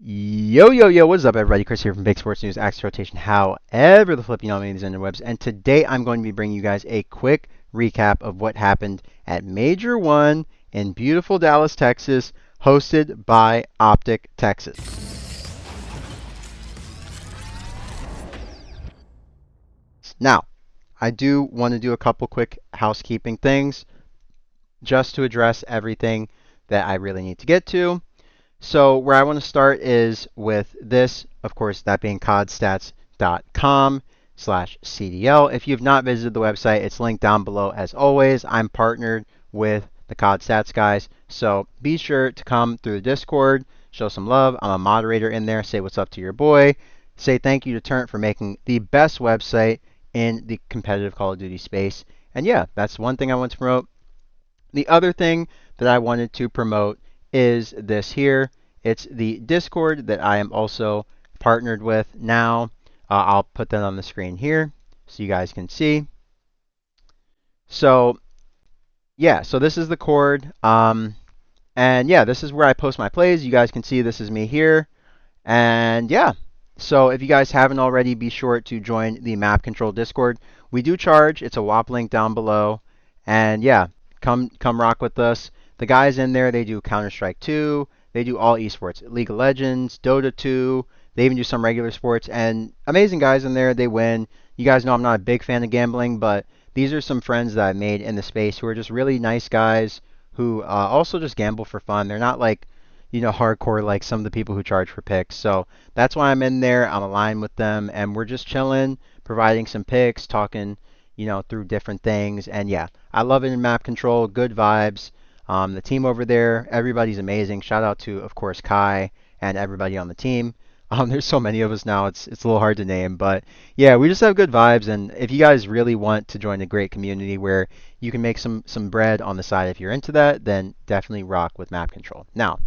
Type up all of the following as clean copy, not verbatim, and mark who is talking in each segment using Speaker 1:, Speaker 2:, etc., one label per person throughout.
Speaker 1: Yo, what's up, everybody? Chris here from Big Sports News, Axe Rotation, however the flip you know me, these interwebs. And today I'm going to be bringing you guys a quick recap of what happened at Major 1 in beautiful Dallas, Texas, hosted by OpTic, Texas. Now, I do want to do a couple quick housekeeping things just to address everything that I really need to get to. So where I want to start is with this, of course, that being codstats.com/CDL. If you've not visited the website, it's linked down below as always. I'm partnered with the COD Stats guys, so be sure to come through the Discord, show some love. I'm a moderator in there. Say what's up to your boy. Say thank you to Turnt for making the best website in the competitive Call of Duty space. And yeah, that's one thing I want to promote. The other thing that I wanted to promote is this here. It's the Discord that I am also partnered with now. I'll put that on the screen here so you guys can see. So yeah, so this is the cord. And yeah, this is where I post my plays. You guys can see this is me here. And yeah, so if you guys haven't already, be sure to join the Map Control Discord. We do charge. It's a WAP link down below. And yeah, come rock with us. The guys in there, they do Counter-Strike 2. They do all esports, League of Legends, Dota 2. They even do some regular sports. And amazing guys in there. They win. You guys know I'm not a big fan of gambling, but these are some friends that I've made in the space who are just really nice guys who also just gamble for fun. They're not like, hardcore like some of the people who charge for picks. So that's why I'm in there. I'm aligned with them, and we're just chilling, providing some picks, talking, through different things. And yeah, I love it in map control. Good vibes. The team over there, everybody's amazing. Shout out to, of course, Kai and everybody on the team. There's so many of us now, it's a little hard to name, but yeah, we just have good vibes. And if you guys really want to join a great community where you can make some bread on the side, if you're into that, then definitely rock with map control. Now,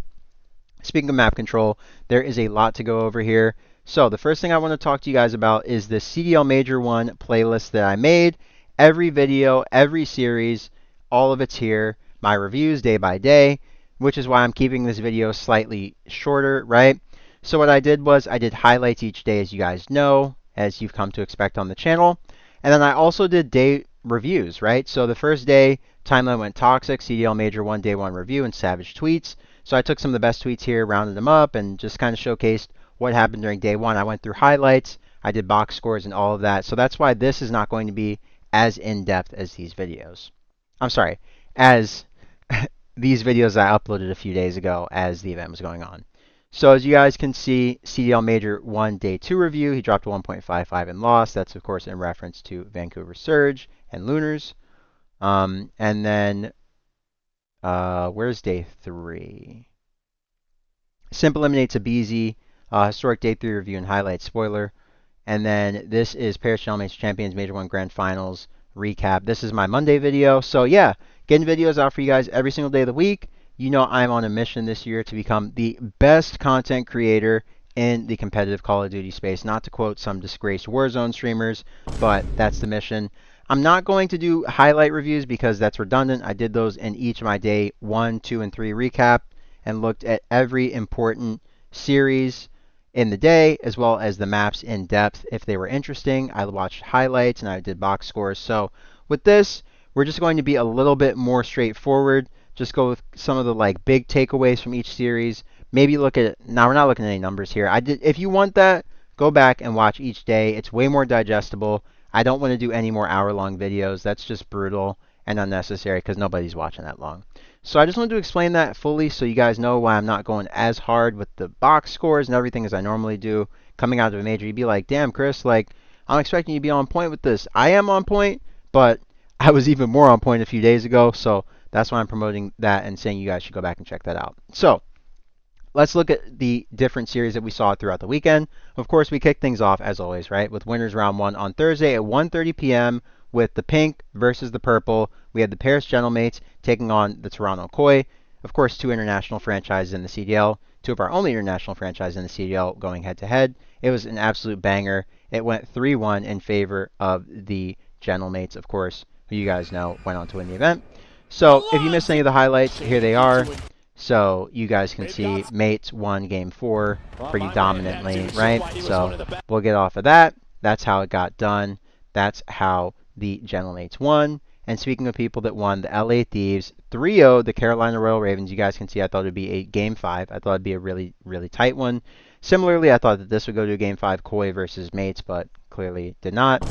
Speaker 1: speaking of map control, there is a lot to go over here. So the first thing I want to talk to you guys about is the CDL Major 1 playlist that I made. Every video, every series, all of it's here. My reviews day by day, which is why I'm keeping this video slightly shorter, right? So what I did was I did highlights each day, as you guys know, as you've come to expect on the channel. And then I also did day reviews, right? So the first day, timeline went toxic, CDL Major 1 day 1 review, and savage tweets. So I took some of the best tweets here, rounded them up, and just kind of showcased what happened during day 1. I went through highlights, I did box scores and all of that. So that's why this is not going to be as in-depth as these videos. I'm sorry, as these videos I uploaded a few days ago as the event was going on. So as you guys can see, CDL Major 1 Day 2 review, he dropped a 1.55 and lost. That's, of course, in reference to Vancouver Surge and Lunars. And then, where's Day 3? Simp eliminates a BZ, historic Day 3 review and highlight spoiler. And then this is Paris Channel Major Champions Major 1 Grand Finals recap. This is my Monday video. So yeah, getting videos out for you guys every single day of the week. You know I'm on a mission this year to become the best content creator in the competitive Call of Duty space. Not to quote some disgraced Warzone streamers, but that's the mission. I'm not going to do highlight reviews because that's redundant. I did those in each of my day 1, 2, and 3 recap and looked at every important series in the day, as well as the maps in depth if they were interesting. I watched highlights and I did box scores. So with this, we're just going to be a little bit more straightforward. Just go with some of the big takeaways from each series. Maybe look at, now we're not looking at any numbers here. If you want that, go back and watch each day. It's way more digestible. I don't want to do any more hour-long videos. That's just brutal and unnecessary because nobody's watching that long. So I just wanted to explain that fully so you guys know why I'm not going as hard with the box scores and everything as I normally do. Coming out of a major, you'd be like, damn, Chris, I'm expecting you to be on point with this. I am on point, but I was even more on point a few days ago. So that's why I'm promoting that and saying you guys should go back and check that out. So let's look at the different series that we saw throughout the weekend. Of course, we kick things off, as always, right, with winners round 1 on Thursday at 1:30 p.m. with the pink versus the purple. We had the Paris Gentlemates taking on the Toronto Koi. Of course, 2 international franchises in the CDL, 2 of our only international franchises in the CDL going head-to-head. It was an absolute banger. It went 3-1 in favor of the Gentlemates, of course, who you guys know went on to win the event. So if you missed any of the highlights, here they are. So you guys can see Mates won game 4 pretty dominantly, right? So we'll get off of that. That's how it got done. That's how the Gentle Mates won. And speaking of people that won, the LA Thieves 3-0 the Carolina Royal Ravens. You guys can see I thought it would be a game 5. I thought it'd be a really, really tight one. Similarly, I thought that this would go to a game 5 Koi versus Mates, but clearly did not.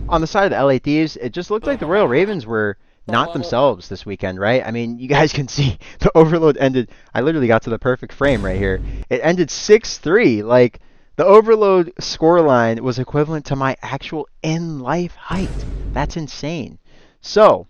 Speaker 1: On the side of the LA Thieves, it just looked like the Royal Ravens were not themselves this weekend, right? I mean, you guys can see the overload ended. I literally got to the perfect frame right here. It ended 6-3. Like, the overload scoreline was equivalent to my actual in-life height. That's insane. So,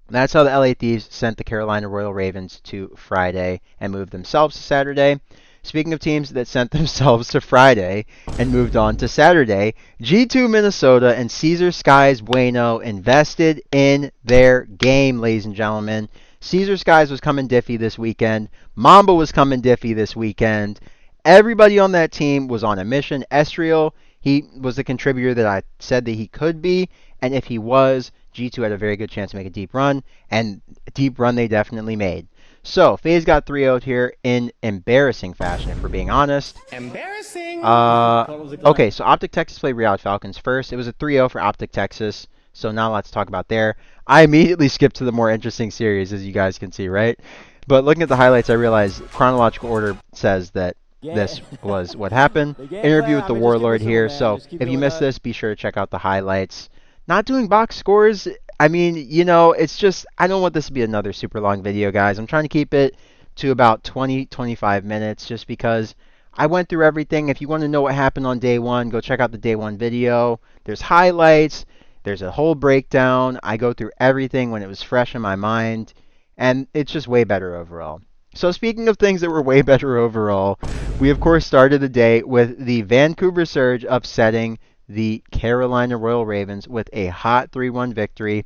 Speaker 1: that's how the LA Thieves sent the Carolina Royal Ravens to Friday and moved themselves to Saturday. Speaking of teams that sent themselves to Friday and moved on to Saturday, G2 Minnesota and Caesar Skies Bueno invested in their game, ladies and gentlemen. Caesar Skies was coming diffy this weekend. Mamba was coming diffy this weekend. Everybody on that team was on a mission. Estriel, he was the contributor that I said that he could be, and if he was, G2 had a very good chance to make a deep run, and a deep run they definitely made. So, FaZe got 3-0'd here in embarrassing fashion, if we're being honest.
Speaker 2: Embarrassing!
Speaker 1: Okay, so OpTic Texas played Reality Falcons first. It was a 3-0 for OpTic Texas, so not a lot to talk about there. I immediately skipped to the more interesting series, as you guys can see, right? But looking at the highlights, I realized chronological order says that this was what happened. Interview with the Warlord here, so if you missed this, be sure to check out the highlights. Not doing box scores, I mean, you know, it's just, I don't want this to be another super long video, guys. I'm trying to keep it to about 20-25 minutes just because I went through everything. If you want to know what happened on day 1, go check out the day 1 video. There's highlights. There's a whole breakdown. I go through everything when it was fresh in my mind, and it's just way better overall. So speaking of things that were way better overall, we of course started the day with the Vancouver Surge upsetting the Carolina Royal Ravens with a hot 3-1 victory.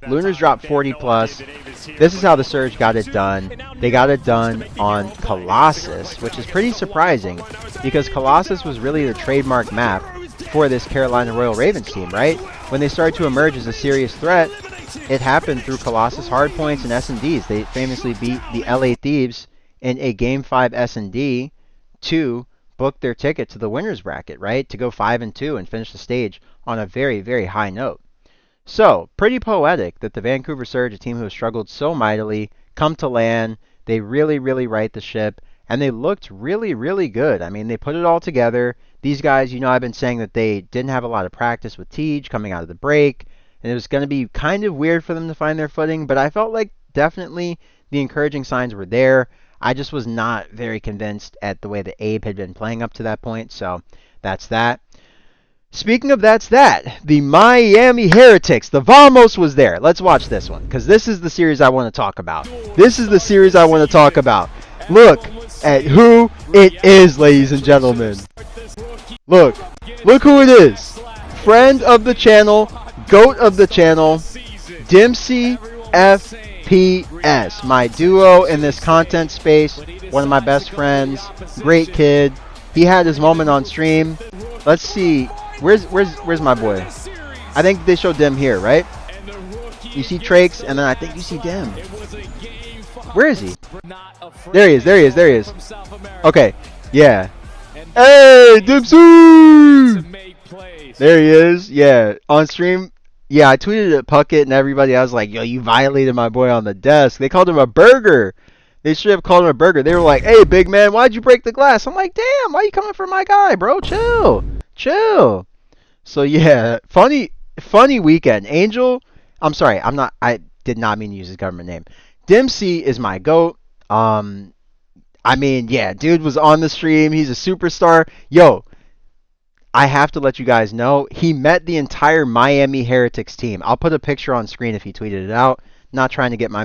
Speaker 1: Lunars dropped 40 plus. This is how the Surge got it done. They got it done on Colossus, which is pretty surprising because Colossus was really the trademark map for this Carolina Royal Ravens team, right? When they started to emerge as a serious threat, it happened through Colossus hardpoints and S&Ds. They famously beat the LA Thieves in a Game 5 S&D to book their ticket to the winner's bracket, right? To go 5-2 and finish the stage on a very, very high note. So, pretty poetic that the Vancouver Surge, a team who has struggled so mightily, come to land. They really, really right the ship, and they looked really, really good. I mean, they put it all together. These guys, you know, I've been saying that they didn't have a lot of practice with Tej coming out of the break, and it was going to be kind of weird for them to find their footing, but I felt like definitely the encouraging signs were there. I just was not very convinced at the way that Abe had been playing up to that point, so that's that. Speaking of that's that, the Miami Heretics, the Vamos was there. Let's watch this one, because this is the series I want to talk about. This is the series I want to talk about. Look at who it is, ladies and gentlemen. Look who it is. Friend of the channel, goat of the channel, Dempsey FPS, my duo in this content space, one of my best friends, great kid. He had his moment on stream. Let's see. Where's my boy? I think they showed Dim here, right? You see Trakes, and then I think you see Dim. Where is he? There he is. Okay, yeah. Hey, Dempsey! There he is. Yeah, on stream. Yeah, I tweeted at Puckett and everybody. I was like, yo, you violated my boy on the desk. They called him a burger. They should have called him a burger. They were like, hey, big man, why'd you break the glass? I'm like, damn, why you coming for my guy, bro? Chill. So, yeah, funny weekend. Angel, I did not mean to use his government name. Dempsey is my GOAT. I mean, yeah, dude was on the stream. He's a superstar. Yo, I have to let you guys know, he met the entire Miami Heretics team. I'll put a picture on screen if he tweeted it out. Not trying to steal my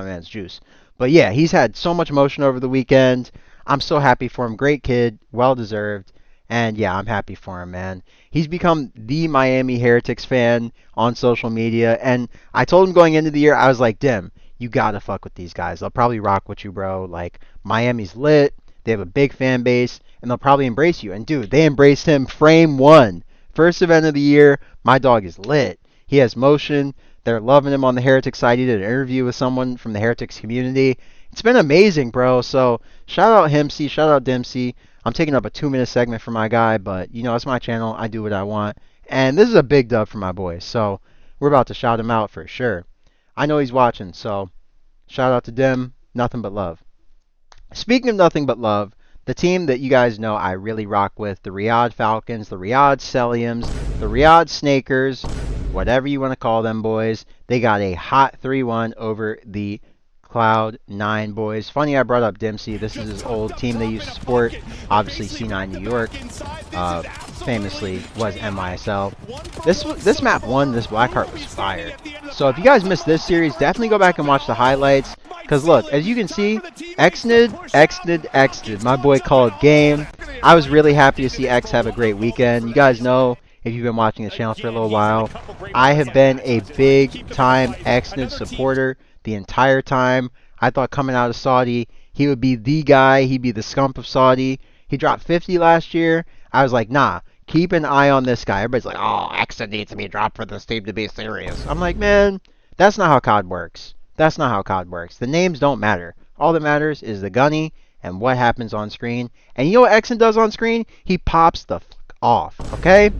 Speaker 1: man's juice. But yeah, he's had so much emotion over the weekend. I'm so happy for him. Great kid, well deserved. And yeah, I'm happy for him, man. He's become the Miami Heretics fan on social media. And I told him going into the year, I was like, Dim, you gotta fuck with these guys. They'll probably rock with you, bro. Like, Miami's lit. They have a big fan base, and they'll probably embrace you. And dude, they embraced him frame 1. First event of the year. My dog is lit. He has motion. They're loving him on the Heretics side. He did an interview with someone from the Heretics community. It's been amazing, bro. So shout out Himsy, shout out Dempsey. I'm taking up a 2-minute segment for my guy, but you know, it's my channel. I do what I want. And this is a big dub for my boy. So we're about to shout him out for sure. I know he's watching, so shout out to Dim. Nothing but love. Speaking of nothing but love, the team that you guys know I really rock with, the Riyadh Falcons, the Riyadh Celiums, the Riyadh Snakers, whatever you want to call them boys, they got a hot 3-1 over the Cloud9 boys. Funny I brought up Dempsey. This is his old team they used to support. Obviously C9 New York. Famously was MYSL. This map won. This Blackheart was fire. So if you guys missed this series, definitely go back and watch the highlights. Because look, as you can see, Xnid, my boy called game. I was really happy to see X have a great weekend. You guys know, if you've been watching the channel for a little while, I have been a big time Xnid supporter the entire time. I thought coming out of Saudi, he would be the guy. He'd be the scump of Saudi. He dropped 50 last year. I was like, nah, keep an eye on this guy. Everybody's like, oh, Xnid needs to be dropped for this team to be serious. I'm like, man, that's not how COD works. That's not how COD works. The names don't matter. All that matters is the gunny and what happens on screen. And you know what Xnid does on screen? He pops the fuck off, okay?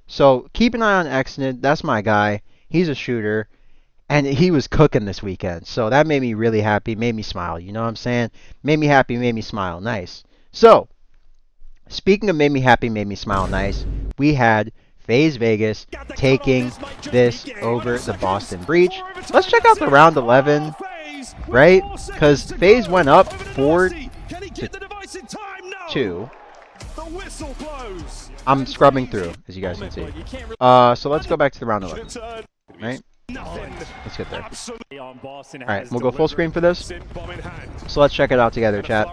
Speaker 1: So keep an eye on Xnid. That's my guy. He's a shooter. And he was cooking this weekend. So that made me really happy. Made me smile. You know what I'm saying? Made me happy. Made me smile. Nice. So, speaking of made me happy, made me smile. Nice. We had FaZe Vegas taking this over the Boston Breach. Let's check out the round 11, right? Because FaZe went up 4-2. I'm scrubbing through, as you guys can see. So let's go back to the round 11, right? Let's get there. Alright, we'll go full screen for this. So let's check it out together, chat.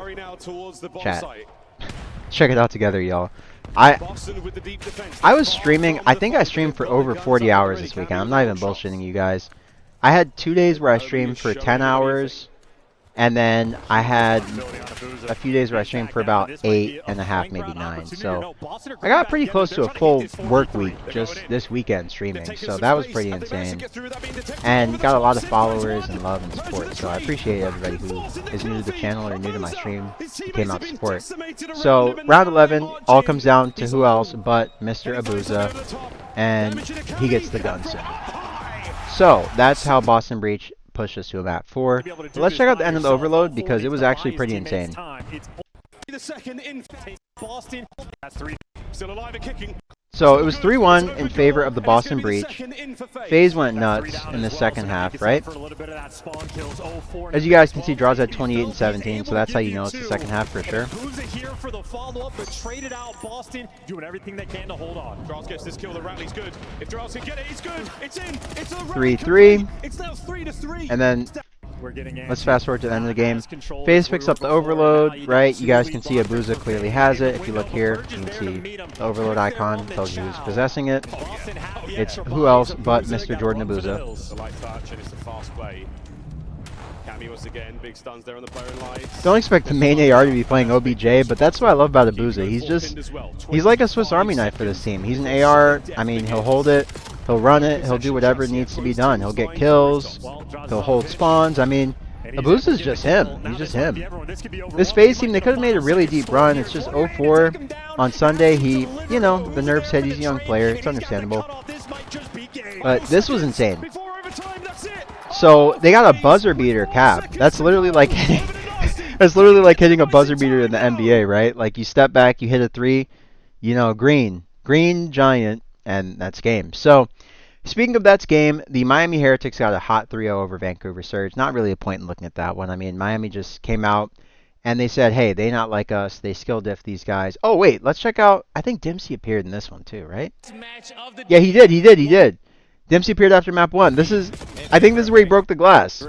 Speaker 1: Check it out together, y'all. I was streaming, I think I streamed for over 40 hours this weekend. I'm not even bullshitting you guys. I had 2 days where I streamed for 10 hours. And then I had a few days where I streamed for about 8.5, maybe 9. So I got pretty close to a full work week just this weekend streaming. So that was pretty insane. And got a lot of followers and love and support. So I appreciate everybody who is new to the channel or new to my stream who came out to support. So round 11 all comes down to who else but Mr. Abuza. And he gets the gun soon. So that's how Boston Breach push us to a map 4. But let's check out the end of the overload because it was actually pretty insane. So it was 3-1 in favor of the Boston Breach. FaZe went nuts in the second half, right? As you guys can see, draws at 28 and 17, so that's how you know it's the second half for sure. 3-3. And then let's fast forward to the end of the game. FaZe picks up the overload, right? You guys can see Abuza clearly has it. If you look here, you can see the overload icon tells you who's possessing it. It's who else but Mr. Jordan Abuza. Don't expect the main AR to be playing OBJ, but that's what I love about Abuza. He's like a Swiss Army knife for this team. He's an AR. I mean, he'll hold it, he'll run it, he'll do whatever needs to be done. He'll get kills, he'll hold spawns. I mean, Abuza's just him. He's just him. This FaZe team, they could have made a really deep run. It's just 0-4 on Sunday. He, you know, the nerves hit. He's a young player. It's understandable. But this was insane. So they got a buzzer beater cap. That's literally like that's literally like hitting a buzzer beater in the NBA, right? Like you step back, you hit a 3, you know, green giant, and that's game. So speaking of that's game, the Miami Heretics got a hot 3-0 over Vancouver Surge. Not really a point in looking at that one. I mean, Miami just came out and they said, hey, they not like us. They skill diff these guys. Oh wait, let's check out. I think Dempsey appeared in this one too, right? Yeah, he did. Dempsey appeared after map 1. I think this is where he broke the glass.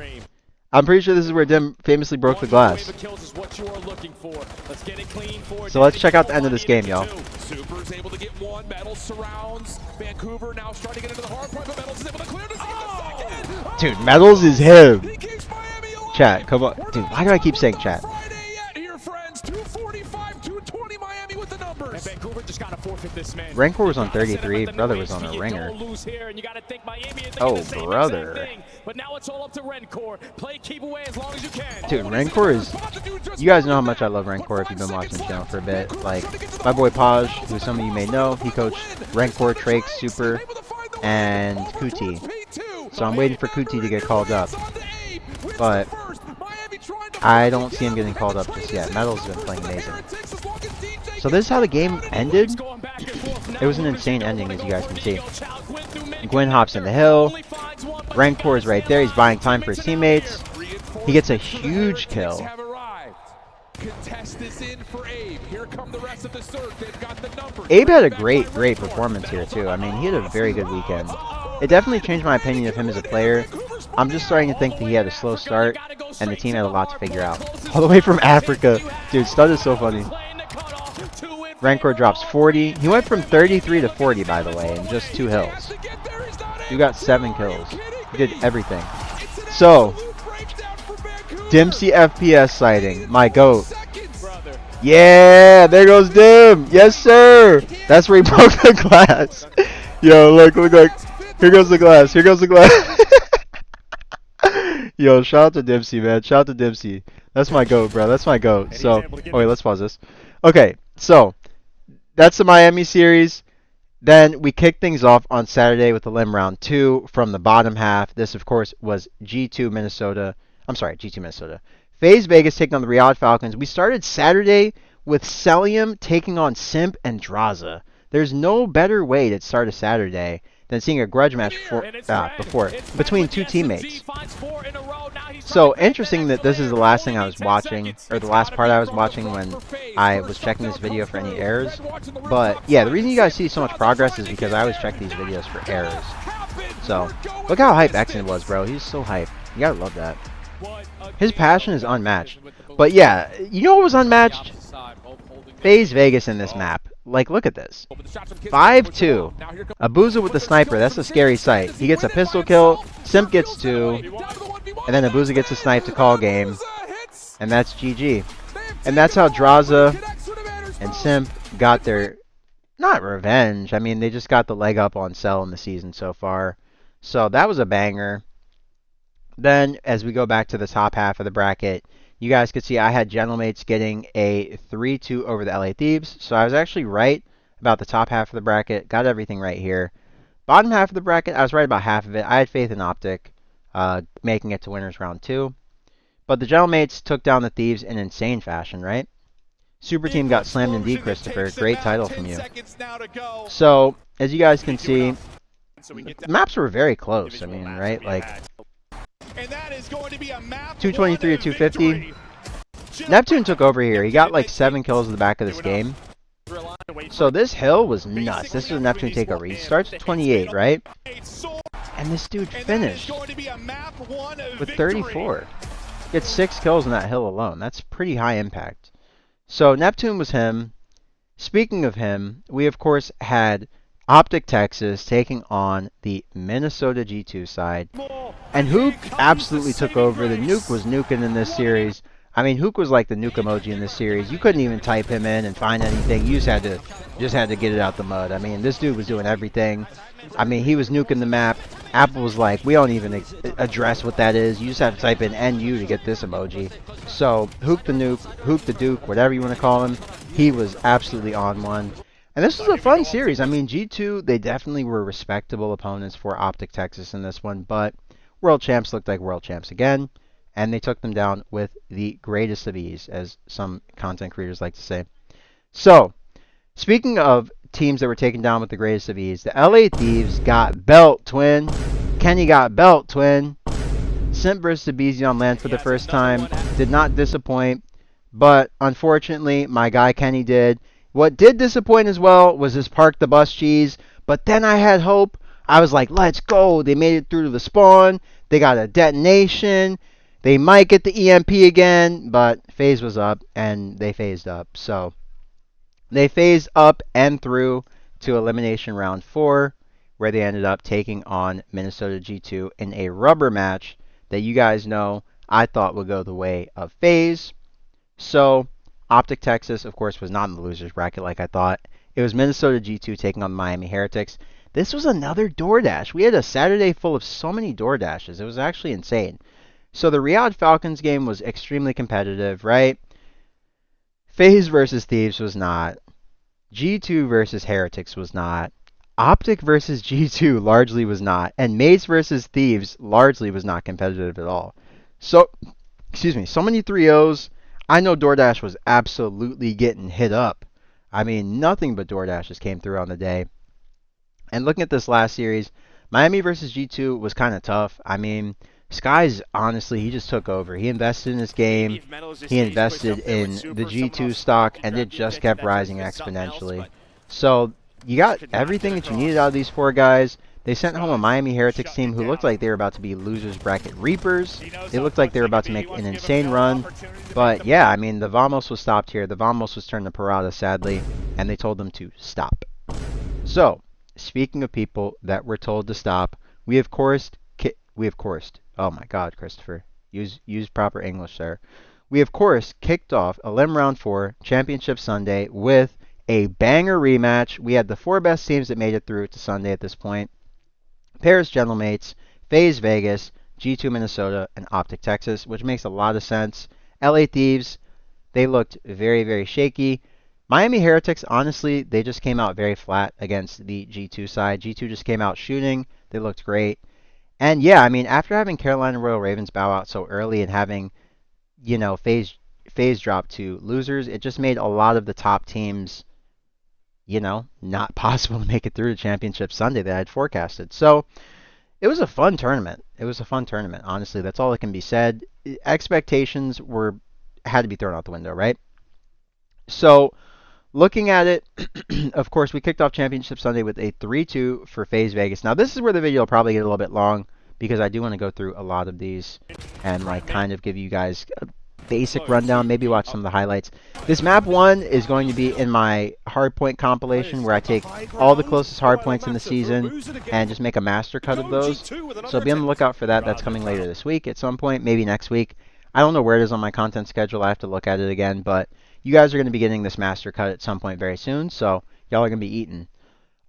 Speaker 1: I'm pretty sure this is where Dim famously broke the glass. So let's check out the end of this game, y'all. Super's able to get one. Metals surrounds Vancouver, now starting to get into the hard part, but Metals is able to clear to second. Dude, Metals is him. Chat, come on. Dude, why do I keep saying chat?
Speaker 2: Vancouver just gotta forfeit this, man.
Speaker 1: Rancor was on 33. Brother was on a ringer. Oh, brother.
Speaker 2: But now it's all up to Rancor. Play, keep away as long as you can.
Speaker 1: Dude, Rancor is... You guys know how much I love Rancor if you've been watching the channel for a bit. Like, my boy Paj, who some of you may know, he coached Rancor, Trake, Super, and Kuti. So I'm waiting for Kuti to get called up. But I don't see him getting called up just yet. Metal's been playing amazing. So this is how the game ended. It was an insane ending, as you guys can see. Gwyn hops in the hill. Rancor is right there. He's buying time for his teammates. He gets a huge kill. Abe had a great performance here, too. I mean, he had a very good weekend. It definitely changed my opinion of him as a player. I'm just starting to think that he had a slow start, and the team had a lot to figure out. All the way from Africa. Dude, Stud is so funny. Rancor drops 40. He went from 33 to 40, by the way, in just 2 hills. You got 7 kills. He did everything. So, Dempsey FPS sighting. My GOAT. Yeah, there goes Dim. Yes, sir. That's where he broke the glass. Yo, look. Here goes the glass. Here goes the glass. Yo, shout out to Dempsey, man. Shout out to Dempsey. That's my GOAT, bro. That's my GOAT. So, oh wait, let's pause this. Okay, so that's the Miami series. Then we kicked things off on Saturday with the Lim round 2 from the bottom half. This, of course, was G2 Minnesota. I'm sorry, G2 Minnesota. FaZe Vegas taking on the Riyadh Falcons. We started Saturday with Celium taking on Simp and Draza. There's no better way to start a Saturday than seeing a grudge match before between 2 teammates. So interesting that this is the last thing I was watching, or the last part I was watching when I was checking this video for any errors. But yeah, the reason you guys see so much progress is because I always check these videos for errors. So look how hype Exon was, bro. He's so hype. You gotta love that. His passion is unmatched. But yeah, you know what was unmatched? FaZe Vegas in this map. Like, look at this. 5-2. Abuza with the sniper. That's a scary sight. He gets a pistol kill. Simp gets 2. And then Abuza gets a snipe to call game. And that's GG. And that's how Draza and Simp got their, not revenge. I mean, they just got the leg up on Cell in the season so far. So that was a banger. Then, as we go back to the top half of the bracket, you guys could see I had Gentlemates getting a 3-2 over the LA Thieves. So I was actually right about the top half of the bracket. Got everything right here. Bottom half of the bracket, I was right about half of it. I had faith in OpTic making it to winners round 2. But the Gentlemates took down the Thieves in insane fashion, right? Super Team got slammed indeed, Christopher. Great title from you. So, as you guys can see, the maps were very close. I mean, right? Like, 223 to 250. Neptune took over here. He got like 7 kills in the back of this game. So this hill was nuts. This is a Neptune takeover. He starts at 28, right? And this dude finished with 34. Gets 6 kills in that hill alone. That's pretty high impact. So Neptune was him. Speaking of him, we of course had OpTic Texas taking on the Minnesota G2 side. And Hook absolutely took over. The nuke was nuking in this series. I mean, Hook was like the nuke emoji in this series. You couldn't even type him in and find anything. You just had to get it out the mud. I mean, this dude was doing everything. I mean, he was nuking the map. Apple was like, we don't even address what that is. You just have to type in NU to get this emoji. So, Hook the nuke, Hook the duke, whatever you want to call him, he was absolutely on one. And this was a fun series. I mean, G2, they definitely were respectable opponents for OpTic Texas in this one, but World Champs looked like World Champs again, and they took them down with the greatest of ease, as some content creators like to say. So, speaking of teams that were taken down with the greatest of ease, the LA Thieves got belt, twin. Kenny got belt, twin. Simp versus Beezy on land for the first time. Did not disappoint, but unfortunately, my guy Kenny did. What did disappoint as well was his park the bus cheese, but then I had hope. I was like, let's go. They made it through to the spawn. They got a detonation. They might get the EMP again, but FaZe was up, and they phased up. So they phased up and through to Elimination Round 4, where they ended up taking on Minnesota G2 in a rubber match that you guys know I thought would go the way of FaZe. So OpTic Texas, of course, was not in the losers bracket like I thought. It was Minnesota G2 taking on the Miami Heretics. This was another DoorDash. We had a Saturday full of so many DoorDashes. It was actually insane. So the Riyadh Falcons game was extremely competitive, right? FaZe versus Thieves was not. G2 versus Heretics was not. OpTic versus G2 largely was not. And Maze versus Thieves largely was not competitive at all. So, excuse me, so many 3-0s. I know DoorDash was absolutely getting hit up. I mean, nothing but DoorDashes came through on the day. And looking at this last series, Miami versus G2 was kind of tough. I mean, Skies, honestly, he just took over. He invested in his game. He invested in the G2 stock, and it just kept rising exponentially. So you got everything that you needed out of these four guys. They sent home a Miami Heretics team who looked like they were about to be losers bracket reapers. They looked like they were about to make an insane run. But yeah, I mean, the Vamos was stopped here. The Vamos was turned to Parada, sadly, and they told them to stop. So, speaking of people that were told to stop, we of course, oh my God, Christopher, use proper English there. We of course kicked off Elim Round 4 Championship Sunday with a banger rematch. We had the four best teams that made it through to Sunday at this point. Paris Gentlemates, FaZe Vegas, G2 Minnesota, and OpTic Texas, which makes a lot of sense. LA Thieves, they looked very, very shaky. Miami Heretics, honestly, they just came out very flat against the G2 side. G2 just came out shooting. They looked great. And yeah, I mean, after having Carolina Royal Ravens bow out so early and having, you know, FaZe drop to losers, it just made a lot of the top teams, you know, not possible to make it through the championship Sunday that I had forecasted. So it was a fun tournament. It was a fun tournament, honestly. That's all that can be said. Expectations had to be thrown out the window, right? So looking at it, of course, we kicked off Championship Sunday with a 3-2 for FaZe Vegas. Now, this is where the video will probably get a little bit long because I do want to go through a lot of these and like kind of give you guys a basic rundown, maybe watch some of the highlights. This map 1 is going to be in my hardpoint compilation where I take all the closest hardpoints in the season and just make a master cut of those. So be on the lookout for that. That's coming later this week at some point, maybe next week. I don't know where it is on my content schedule. I have to look at it again, but you guys are going to be getting this master cut at some point very soon, so y'all are going to be eating.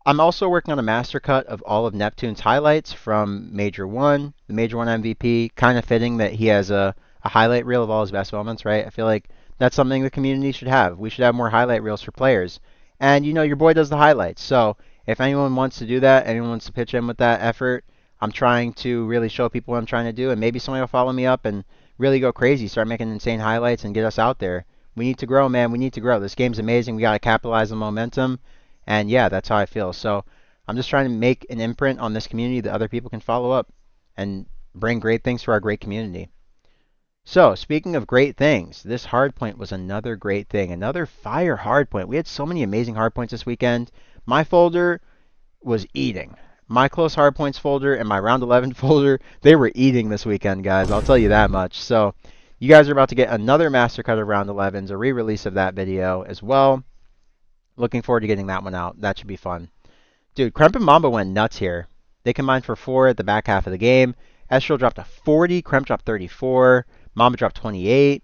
Speaker 1: I'm also working on a master cut of all of Neptune's highlights from Major 1, the Major 1 MVP. Kind of fitting that he has a highlight reel of all his best moments, right? I feel like that's something the community should have. We should have more highlight reels for players. And, you know, your boy does the highlights. So if anyone wants to do that, anyone wants to pitch in with that effort, I'm trying to really show people what I'm trying to do. And maybe somebody will follow me up and really go crazy, start making insane highlights and get us out there. We need to grow, man. We need to grow. This game's amazing. We got to capitalize on momentum. And yeah, that's how I feel. So I'm just trying to make an imprint on this community that other people can follow up and bring great things to our great community. So speaking of great things, this hardpoint was another great thing. Another fire hardpoint. We had so many amazing hardpoints this weekend. My folder was eating. My close hardpoints folder and my round 11 folder, they were eating this weekend, guys. I'll tell you that much. So you guys are about to get another master cut of round 11s, a re-release of that video as well. Looking forward to getting that one out. That should be fun. Dude, Kremp and Mamba went nuts here. They combined for 4 at the back half of the game. Estral dropped a 40. Kremp dropped 34. Mamba dropped 28.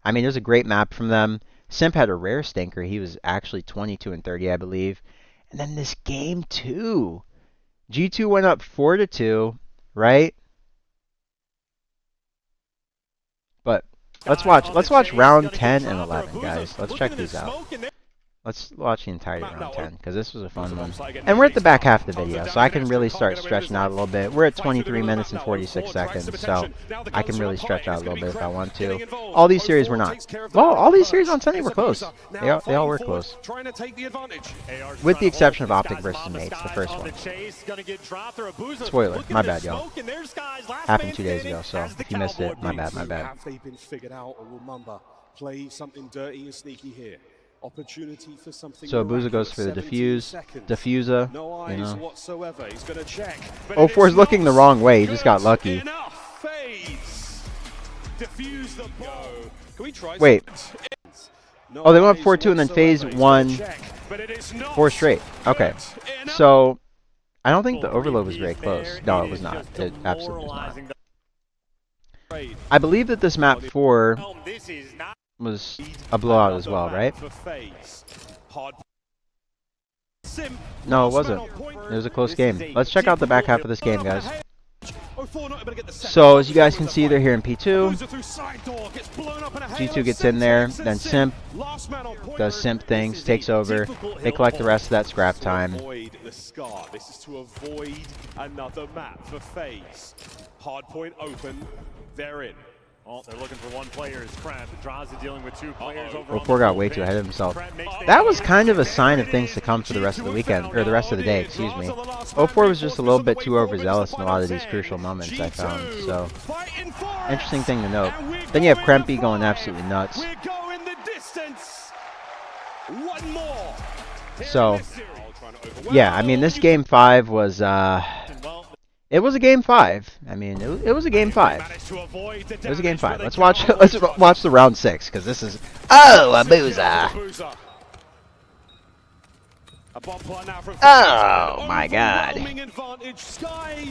Speaker 1: I mean, it was a great map from them. Simp had a rare stinker. He was actually 22 and 30, I believe. And then this game, too. G2 went up 4-2, right? But let's watch round 10 and 11, guys. Let's check these out. Let's watch the entirety of round 10, because this was a fun one. And we're at the back half of the video, so I can really start stretching out a little bit. We're at 23 minutes and 46 seconds, so I can really stretch out a little bit if I want to. All these series were not. Well, all these series on Sunday were close. They all were close. With the exception of OpTic versus Mates, the first one. Spoiler, my bad, y'all. Happened 2 days ago, so if you missed it, my bad, my bad.
Speaker 3: Play something dirty and sneaky here. Opportunity for something.
Speaker 1: So Abuza goes for the diffuser,
Speaker 3: no
Speaker 1: you know.
Speaker 3: whatsoever. He's going to check.
Speaker 1: 04 is looking the wrong way. He just got lucky. Wait. Oh, they went up 4-2 and then FaZe won 4 straight. Okay. So I don't think the overload was very close. No, it was not. It absolutely was not. I believe that this map 4 was a blowout as well, right? No, it wasn't. It was a close game. Let's check out the back half of this game, guys. So, as you guys can see, they're here in P2. G2 gets in there, then Simp does Simp things, takes over. They collect the rest of that scrap time.
Speaker 3: This is to avoid another map for FaZe. Hardpoint open, they're in.
Speaker 2: Oh, they're looking for one player. It's Kremp. Draza dealing with two players over.
Speaker 1: O4 got way too ahead of himself. That was kind of a sign of things to come for the rest of the weekend, or the rest of the day, excuse me. O4 was just a little bit too overzealous in a lot of these crucial moments, I found. So, interesting thing to note. Then you have Krempy going absolutely nuts. So, yeah, I mean, this game 5 was, it was a game 5. I mean, it was a game 5. It was a game 5. Let's watch the round 6, because this is, oh, a boozer. Oh my God.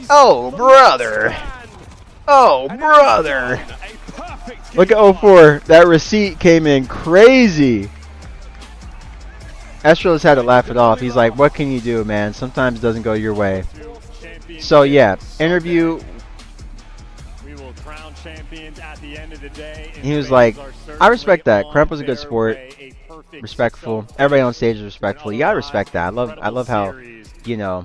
Speaker 1: Oh brother. Oh brother. Look at 04. That receipt came in crazy. Estros had to laugh it off. He's like, what can you do, man? Sometimes it doesn't go your way. So yeah, interview.
Speaker 2: We will crown champions at the end of the day.
Speaker 1: He was like, I respect that. Kremp was a good sport. Respectful. Everybody on stage is respectful. You gotta respect that. I love how, you know,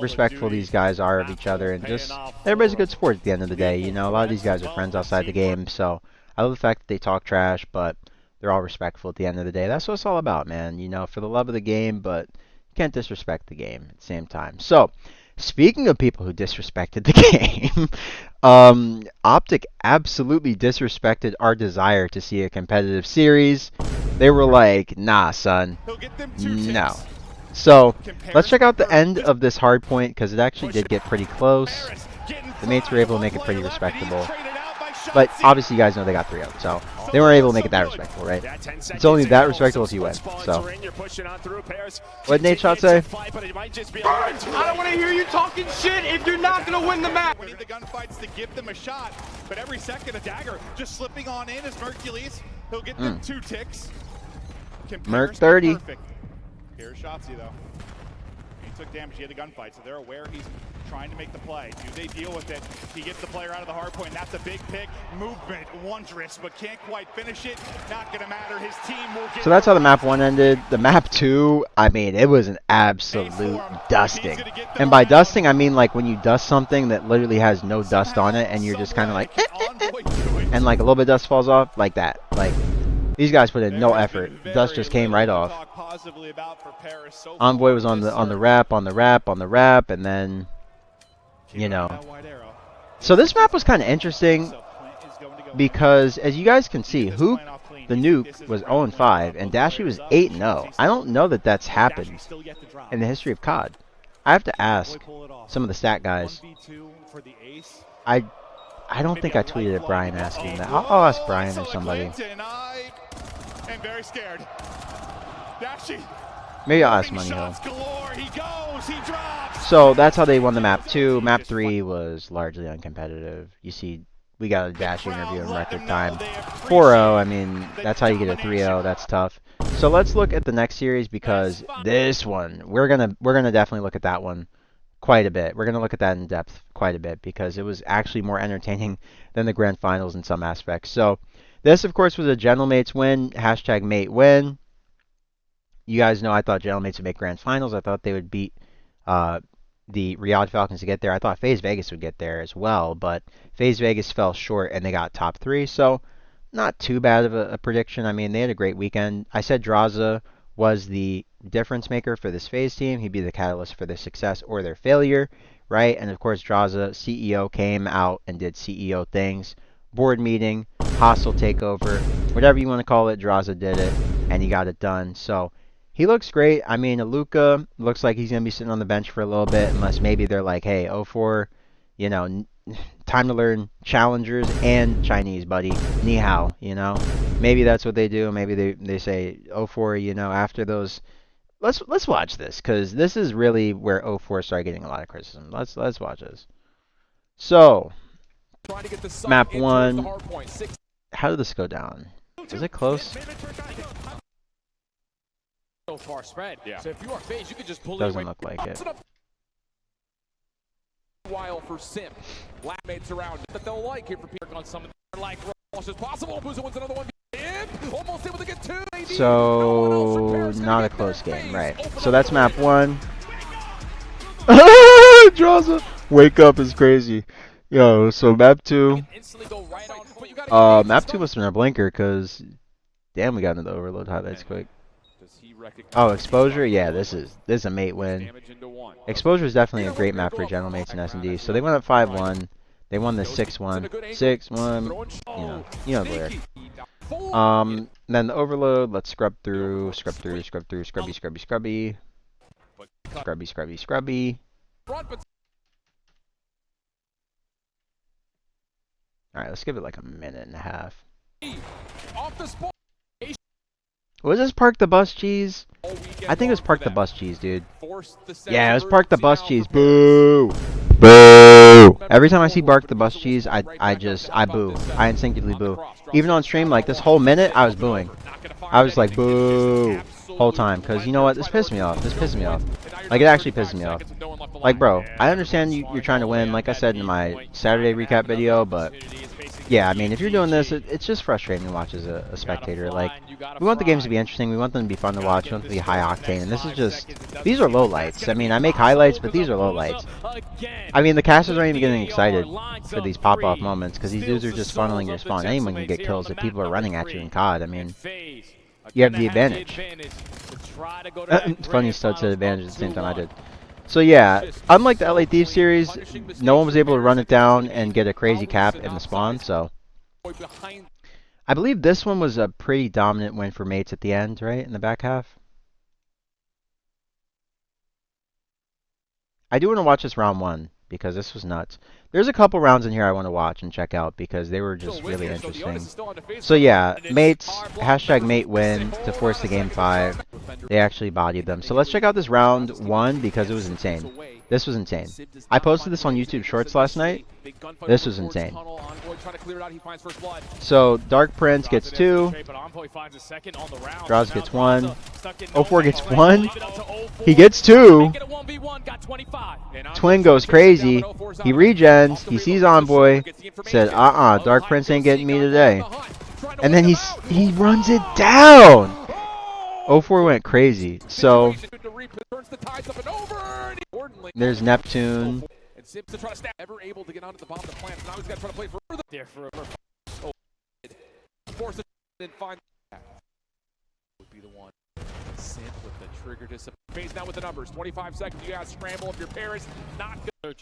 Speaker 1: respectful these guys are of each other, and just everybody's a good sport at the end of the day. You know, a lot of these guys are friends outside the game, so I love the fact that they talk trash, but they're all respectful at the end of the day. That's what it's all about, man. You know, for the love of the game, but you can't disrespect the game at the same time. So, speaking of people who disrespected the game, OpTic absolutely disrespected our desire to see a competitive series. They were like, nah, son, no. So, let's check out the end of this hard point, because it actually did get pretty close. The mates were able to make it pretty respectable. But obviously you guys know they got 3-0, so they weren't able to make it that respectable, right? It's only that respectable if you win. So, what did Nate Shot say?
Speaker 4: I don't want to hear you talking shit if you're not going to win the match. We need the gunfights to give them a shot, but every second a dagger just slipping on in is Mercules. He'll get them 2 ticks.
Speaker 1: Merc 30.
Speaker 4: Here's Shotzzy though. He took damage, he had the gunfight, so they're aware he's trying to make the play. Do they deal with it? He gets the player out of the hard point. That's a big pick. Movement, wondrous, but can't quite finish it. Not gonna matter. His team will get.
Speaker 1: So that's how the map 1 ended. The map 2, I mean, it was an absolute dusting. And by dusting, I mean like when you dust something that literally has no dust on it, and you're just kind of like, and like a little bit of dust falls off, like that. Like, these guys put in no effort. Dust just came right off. Envoy was on the wrap, and then, you know. So this map was kind of interesting because, as you guys can see, Hook, the nuke, was 0-5, and Dashy was 8-0. I don't know that that's happened in the history of COD. I have to ask some of the stat guys. I don't think I tweeted at Brian asking that. I'll ask Brian or somebody.
Speaker 4: And very scared. Dashy.
Speaker 1: Maybe I'll ask Money Hill. So that's how they won the map 2. Map 3 was largely uncompetitive. You see, we got a Dashy interview in record time. 4-0, I mean, that's how you get a 3-0. That's tough. So let's look at the next series, because this one, we're gonna definitely look at that one quite a bit. We're gonna look at that in depth quite a bit, because it was actually more entertaining than the grand finals in some aspects. So this, of course, was a Gentlemates win. Hashtag mate win. You guys know I thought Gentlemates would make grand finals. I thought they would beat the Riyadh Falcons to get there. I thought FaZe Vegas would get there as well, but FaZe Vegas fell short and they got top 3. So not too bad of a prediction. I mean, they had a great weekend. I said Draza was the difference maker for this FaZe team. He'd be the catalyst for their success or their failure, right? And of course, Draza, CEO, came out and did CEO things. Board meeting, hostile takeover, whatever you want to call it, Draza did it, and he got it done. So he looks great. I mean, Aluka looks like he's going to be sitting on the bench for a little bit, unless maybe they're like, hey, 04, you know, time to learn challengers and Chinese, buddy. Ni hao, you know. Maybe that's what they do. Maybe they say 04, you know, after those. Let's watch this, because this is really where 04 started getting a lot of criticism. Let's watch this. So, map 1. How did this go down? Is it close?
Speaker 2: So far spread.
Speaker 3: Yeah.
Speaker 2: So if you are FaZe, you can just pull it
Speaker 1: Doesn't
Speaker 2: away.
Speaker 1: look like it.
Speaker 2: While for Simp, mates around that they'll like here for Peter on some like Rush as possible. Boozer wins another one. Almost able to get two.
Speaker 1: So not a close game, right? So that's map 1. Draws a wake up is crazy. Yo, so map 2. Map 2 must have been a blinker because damn, we got into the overload highlights quick. Oh, exposure, yeah, this is a mate win. Exposure is definitely a great map for general mates and S&D. So they went up 5-1. They won the 6-1. 6-1. You know the lyric. Then the overload. Let's scrub through, scrubby. All right, let's give it like a minute and a half. Was this Park the Bus Cheese? I think it was Park the Bus Cheese, dude. Yeah, it was Park the Bus Cheese. Boo! Boo! Every time I see Bark the Bus Cheese, I boo. I instinctively boo. Even on stream, like this whole minute, I was booing. I was like, boo! Whole time. Because you know what? This pissed me off. This pisses me off. Like, it actually pisses me off. Like, bro, I understand you're trying to win, like I said in my Saturday recap video, but yeah, I mean, if you're doing this, it's just frustrating to watch as a spectator. Like, we want the games to be interesting, we want them to be fun to watch, we want them to be high octane, and this is just, these are low lights. I mean, I make highlights, but these are low lights. I mean, the casters aren't even getting excited for these pop-off moments, because these dudes are just funneling your spawn. Anyone can get kills if people are running at you in COD. I mean, you have the advantage. It's funny, Stud said advantage at the same time I did. So yeah, unlike the LA Thieves series, no one was able to run it down and get a crazy cap in the spawn, so I believe this one was a pretty dominant win for mates at the end, right? In the back half. I do want to watch this round 1 because this was nuts. There's a couple rounds in here I want to watch and check out because they were just really interesting. So yeah, mates, hashtag mate win to force the game 5. They actually bodied them. So let's check out this round 1 because it was insane. This was insane. I posted this on YouTube Shorts last night. This was insane. So Dark Prince gets 2. Draws gets 1. 04 gets 1. He gets 2. Twin goes crazy. He regens. He sees Envoy. Said, Dark Prince ain't getting me today. And then he runs it down. 04 went crazy. So there's Neptune.
Speaker 2: Ever able to get onto the bomb to plant. Now he's got to try to play further. There for force it and find would be the one. Simp with the trigger disappear. FaZe now with the numbers. 25 seconds. You got to scramble if you're Paris. Not good.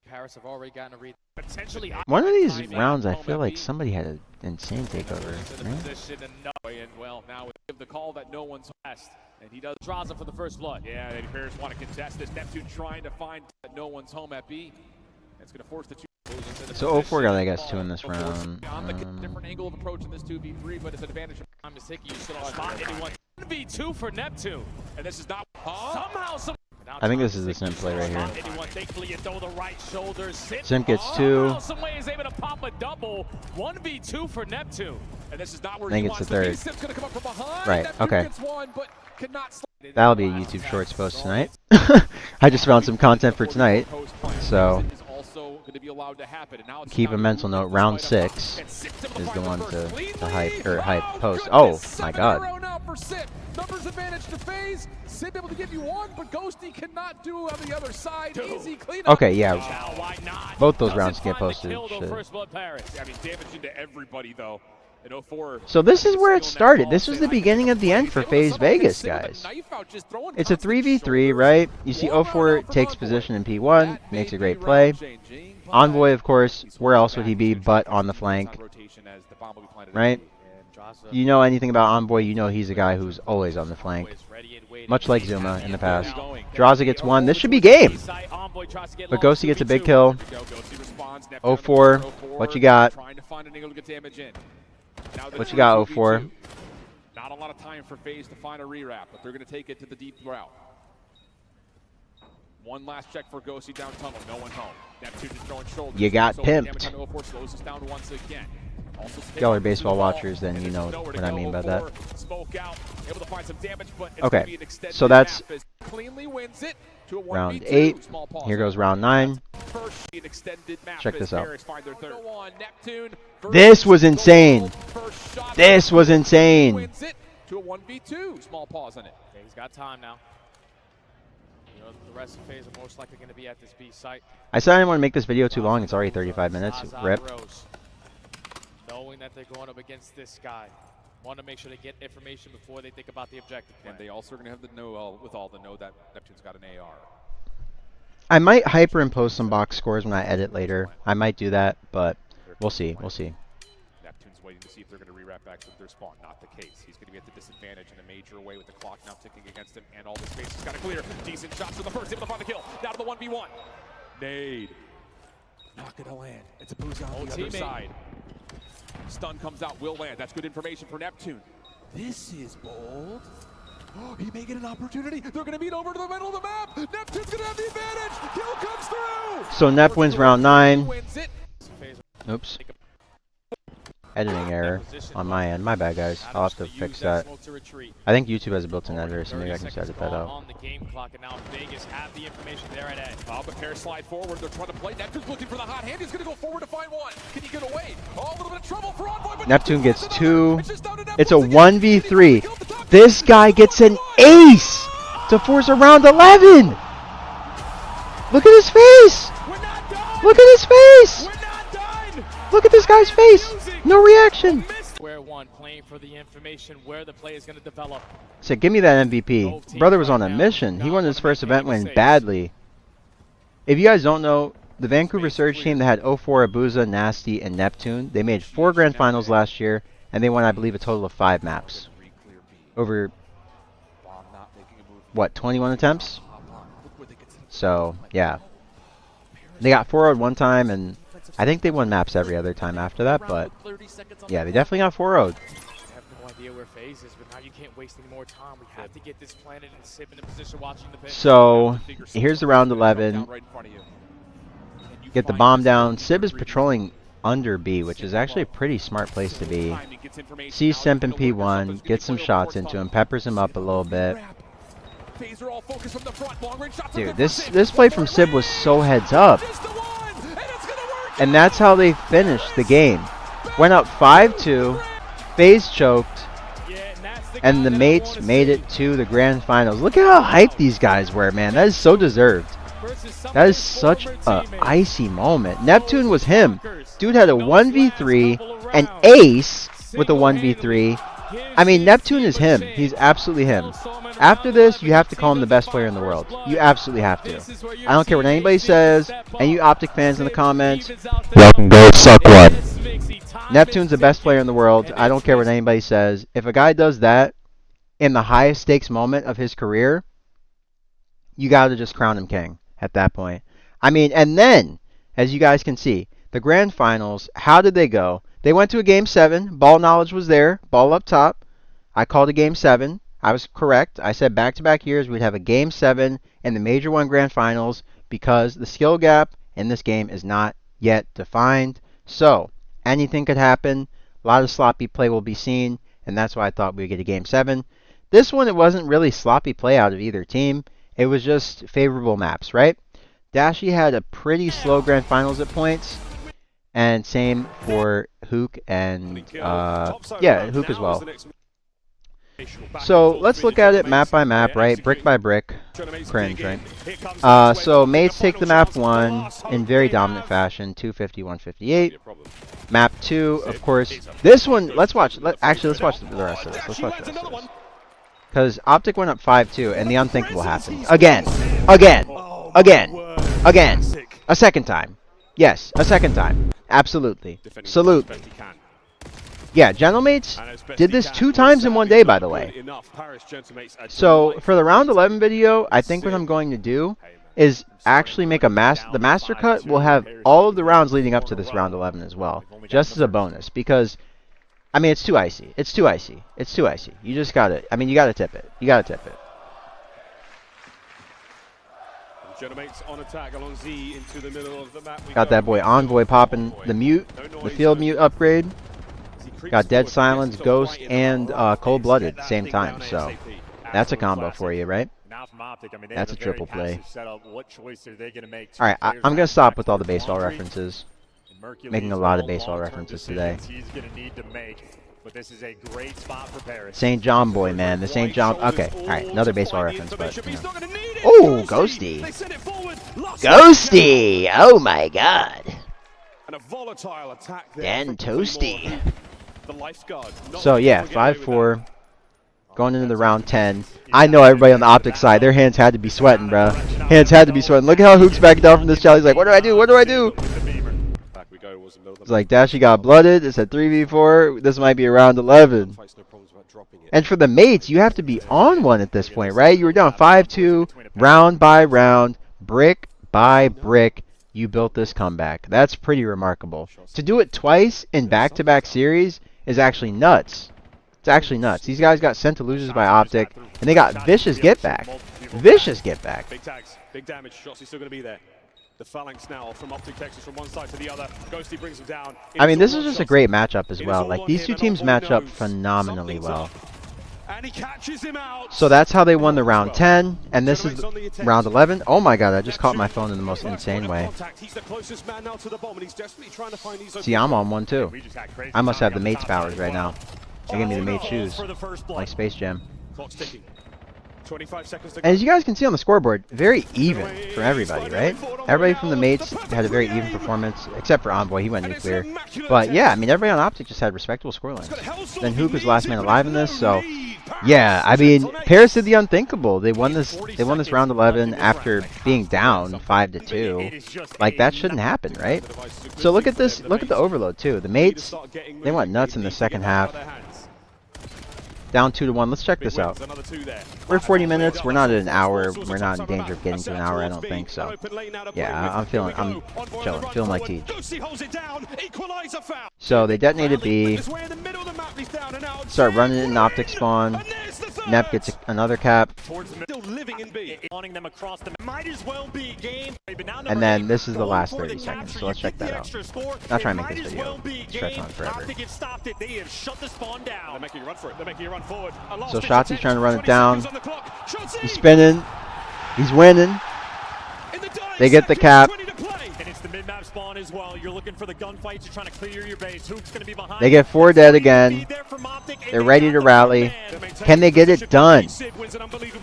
Speaker 2: Paris have already gotten a read. Potentially.
Speaker 1: One of these rounds, I feel like somebody had an insane takeover. Right?
Speaker 2: And well, now we give the call that no one's best. And he does draws it for the first blood. Yeah, the Bears want to contest this. Neptune trying to find that no one's home at B. It's going to force the two.
Speaker 1: So 04 got, I guess, 2 in this round.
Speaker 2: On the different angle of approach in this 2v3, but it's an advantage of time to take you still on spot anyone. 1v2 for Neptune. And this is not somehow
Speaker 1: I think this is the Simp play right here. Simp gets 2.
Speaker 2: Some way is able to pop a double. 1v2 for Neptune. And this is not where
Speaker 1: I think it's the 3rd. Right, okay. That'll be a YouTube Shorts post tonight. I just found some content for tonight. So keep a mental note, round 6 is the one to hype post. Oh my god.
Speaker 2: Numbers advantage to FaZe. Simp able to give you 1, but Ghosty cannot do on the other side. Easy cleanup.
Speaker 1: Okay, yeah. Both those rounds get posted.
Speaker 3: I mean, damage into everybody though.
Speaker 1: So this is where it started. This was the beginning of the end for FaZe Vegas, guys. It's a 3v3, right? You see 04 takes position in P1, makes a great play. Envoy, of course, where else would he be but on the flank, right? You know anything about Envoy, you know he's a guy who's always on the flank. Much like Zuma in the past. Draza gets 1. This should be game. But Ghosty gets a big kill. 04, what you got? What you got, 04?
Speaker 3: Not a lot of time for FaZe to find a rewrap, but they're going to take it to the deep route. One last check for Ghosty down tunnel. No one home. Neptune just throwing shoulders.
Speaker 1: You got pimped.
Speaker 3: Slows us down once again.
Speaker 1: If y'all are baseball watchers, then you know what I mean by that. Okay, so that's round 8. Here goes round 9. Check this out. This was insane. This was insane.
Speaker 2: To a 1v2. Small pause on it.
Speaker 5: Okay, he's got time now. You know, the rest of FaZe are most likely going to be at this B site.
Speaker 1: I said I didn't want to make this video too long. It's already 35 minutes. Rip.
Speaker 5: Knowing that they're going up against this guy. Want to make sure they get information before they think about the objective plan.
Speaker 2: And they also are going to have the know with all the know that Neptune's got an AR.
Speaker 1: I might hyperimpose some box scores when I edit later. I might do that, but we'll see. We'll see.
Speaker 2: Neptune's waiting to see if they're going to re-wrap back to their spawn. Not the case. He's going to be at the disadvantage in a major way with the clock now ticking against him and all the space he's got to clear. Decent shots for the first, able to find the kill. Now to the 1v1. Nade. Not going to land. It's a boost on the other side. Stun comes out, will land. That's good information for Neptune. This is bold. Oh, he may get an opportunity. They're going to meet over to the middle of the map. Neptune's going to have the advantage. Kill comes through.
Speaker 1: So Nep wins round 9. Oops. Editing error on my end. My bad, guys. I'll have to fix that. I think YouTube has a built-in editor, so maybe I can just edit that out.
Speaker 5: On the game clock, and now Vegas have the information there at A.
Speaker 2: The pair slide forward. They're trying to play. Neptune's looking for the hot hand. He's going to go forward to find one. Can he get away? Oh, a little bit of trouble for Envoy. But
Speaker 1: Neptune gets 2. It's a 1v3. This guy gets an ace to force a round 11. Look at his face. Look at his face. Look at this guy's face. No reaction.
Speaker 5: Square one, playing for the information where the play is going to develop.
Speaker 1: Said, give me that MVP. Brother was on a mission. He won his first event win badly. If you guys don't know, the Vancouver Surge team that had 04, Abuza, Nasty, and Neptune, they made 4 grand finals last year, and they won, I believe, a total of 5 maps. Over, what, 21 attempts? So, yeah. They got 4-0'd one time, and I think they won maps every other time after that, but yeah, they definitely got 4-0'd.
Speaker 5: I have no idea where FaZe is, but now you can't waste any more time. We have to get this planted and Simp in a position watching the pitch.
Speaker 1: So, here's the round 11. Get the bomb down. Sib is patrolling under B, which is actually a pretty smart place to be. Sees Simp in P1, gets some shots into him, peppers him up a little bit. Dude, this play from Sib was so heads up. And that's how they finished the game. Went up 5-2, FaZe choked, and the mates made it to the grand finals. Look at how hyped these guys were, man. That is so deserved. That is such a icy moment. Neptune was him. Dude had a 1v3, an ace with a 1v3. I mean, Neptune is him. He's absolutely him. After this, you have to call him the best player in the world. You absolutely have to. I don't care what anybody says, and you OpTic fans in the comments, y'all can go suck one. Neptune's the best player in the world. I don't care what anybody says. If a guy does that in the highest stakes moment of his career, you got to just crown him king at that point. I mean, and then, as you guys can see, the grand finals, how did they go? They went to a game 7. Ball knowledge was there. Ball up top. I called a game 7. I was correct. I said back-to-back years we'd have a game 7 in the Major 1 grand finals because the skill gap in this game is not yet defined. So, anything could happen. A lot of sloppy play will be seen, and that's why I thought we would get a game 7. This one, it wasn't really sloppy play out of either team. It was just favorable maps, right? Dashy had a pretty slow grand finals at points. And same for Hook and, yeah, Hook as well. So let's look at it map by map, right? Brick by brick. Cringe, right? So mates take the map 1 in very dominant fashion, 250, 158. Map 2, of course. This one, let's watch. Actually, let's watch the rest of this. Let's watch the rest of this. Because OpTic went up 5-2, and the unthinkable happened. Again. A second time. Yes, a second time. Absolutely. Salute. Yeah, Gentlemates did this 2 times in one day, by the way. So, for the round 11 video, I think what I'm going to do is actually make a the master cut will have all of the rounds leading up to this round 11 as well. Just as a bonus, because, I mean, it's too icy. It's too icy. It's too icy. You just gotta, I mean, you gotta tip it. You gotta tip it. Got that boy Envoy popping the mute, the field mute upgrade. Got Dead Silence, Ghost, and Cold Blooded at the same time. So that's a combo for you, right?
Speaker 3: Now from OpTic, I mean,
Speaker 1: That's a triple play.
Speaker 3: What choice are they going to make?
Speaker 1: All right, I'm going to stop with all the baseball references. Making a lot of baseball references today.
Speaker 3: He's going to need to make, but this is a great spot for Paris.
Speaker 1: St. John boy, man. The St. John. Okay, all right, another baseball reference, but. You know. Oh, Ghosty. Ghosty! Oh my God.
Speaker 3: And a volatile attack there.
Speaker 1: Dan Toasty.
Speaker 3: The lifeguard.
Speaker 1: So yeah, 5-4. Going into the round 10. I know everybody on the OpTic side, their hands had to be sweating, bro. Hands had to be sweating. Look at how Hook's back down from this challenge. He's like, what do I do? What do I do? It's like, Dashy got blooded. It's a 3v4. This might be around 11. And for the mates, you have to be on one at this point, right? You were down 5-2, round by round, brick by brick. You built this comeback. That's pretty remarkable. To do it twice in back-to-back series is actually nuts. It's actually nuts. These guys got sent to losers by OpTic, and they got vicious get back. Vicious get back.
Speaker 3: Big tags, big damage. Shotzzy still going to be there. The phalanx now from OpTic Texas from one side to the other. Ghosty brings him down.
Speaker 1: I mean, this is just a great matchup as well. Like, these two teams match up phenomenally well.
Speaker 3: And he catches him out.
Speaker 1: So that's how they won the round 10, and this is round 11. Oh my God, I just caught my phone in the most insane way. See, I'm on one too. I must have the mate's powers right now. They give me the mate's shoes, like Space Jam. And as you guys can see on the scoreboard, very even for everybody, right? Everybody from the mates had a very even performance, except for Envoy, he went nuclear. But yeah, I mean, everybody on OpTic just had respectable scorelines. Then Hook was last man alive in this, so yeah, I mean, Paris did the unthinkable. They won this round 11 after being down 5-2. Like, that shouldn't happen, right? So look at this, look at the overload too. The mates, they went nuts in the second half. Down 2-1. Let's check this out. We're 40 minutes. We're not at an hour. We're not in danger of getting to an hour, I don't think so. Yeah, I'm chilling, feeling like Teach. So they detonated B. Start running it in OpTic spawn. Nep gets another cap. And then this is the last 30 seconds, so let's check that out. Not trying to make this video stretch on forever. So Shotzzy's trying to run it down. He's spinning. He's winning. They get the cap.
Speaker 3: And it's the mid-map spawn as well. You're looking for the gunfights. You're trying to clear your base. Hook's going to be behind.
Speaker 1: They get 4 dead again. They're ready to rally. Can they get it done?